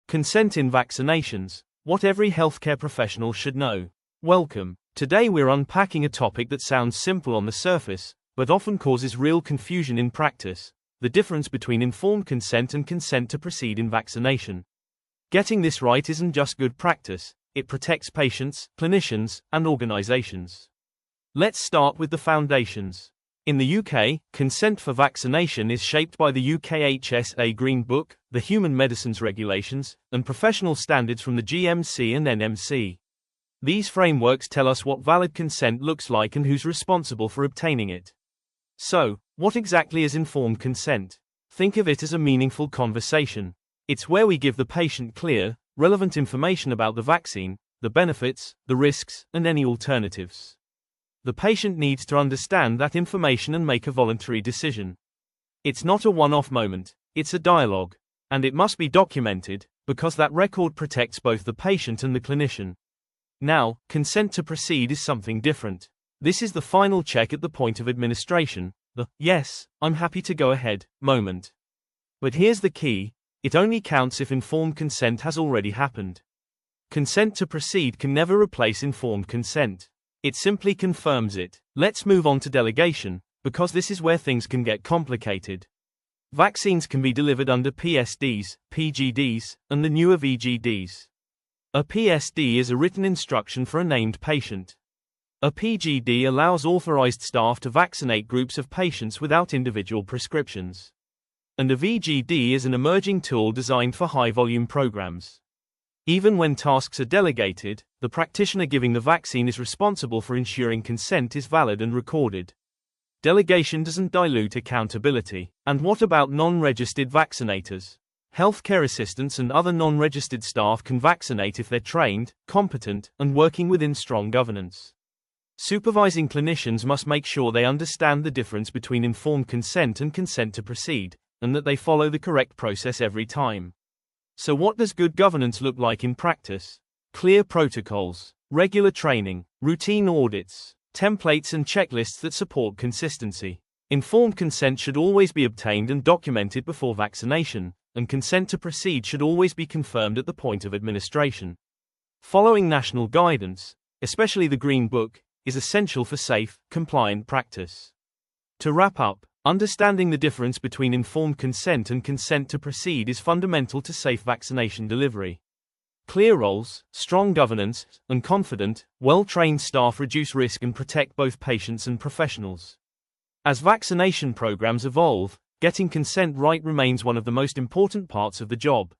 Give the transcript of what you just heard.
Consent in vaccinations, what every healthcare professional should know. Welcome. Today we're unpacking a topic that sounds simple on the surface, but often causes real confusion in practice: the difference between informed consent and consent to proceed in vaccination. Getting this right isn't just good practice, it protects patients, clinicians, and organizations. Let's start with the foundations. In the UK, consent for vaccination is shaped by the UKHSA Green Book, the Human Medicines Regulations, and professional standards from the GMC and NMC. These frameworks tell us what valid consent looks like and who's responsible for obtaining it. So, what exactly is informed consent? Think of it as a meaningful conversation. It's where we give the patient clear, relevant information about the vaccine, the benefits, the risks, and any alternatives. The patient needs to understand that information and make a voluntary decision. It's not a one-off moment, it's a dialogue. And it must be documented, because that record protects both the patient and the clinician. Now, consent to proceed is something different. This is the final check at the point of administration, the "yes, I'm happy to go ahead" moment. But here's the key: it only counts if informed consent has already happened. Consent to proceed can never replace informed consent. It simply confirms it. Let's move on to delegation, because this is where things can get complicated. Vaccines can be delivered under PSDs, PGDs, and the newer VGDs. A PSD is a written instruction for a named patient. A PGD allows authorized staff to vaccinate groups of patients without individual prescriptions. And a VGD is an emerging tool designed for high-volume programs. Even when tasks are delegated, the practitioner giving the vaccine is responsible for ensuring consent is valid and recorded. Delegation doesn't dilute accountability. And what about non-registered vaccinators? Healthcare assistants and other non-registered staff can vaccinate if they're trained, competent, and working within strong governance. Supervising clinicians must make sure they understand the difference between informed consent and consent to proceed, and that they follow the correct process every time. So what does good governance look like in practice? Clear protocols, regular training, routine audits, templates and checklists that support consistency. Informed consent should always be obtained and documented before vaccination, and consent to proceed should always be confirmed at the point of administration. Following national guidance, especially the Green Book, is essential for safe, compliant practice. To wrap up, understanding the difference between informed consent and consent to proceed is fundamental to safe vaccination delivery. Clear roles, strong governance, and confident, well-trained staff reduce risk and protect both patients and professionals. As vaccination programs evolve, getting consent right remains one of the most important parts of the job.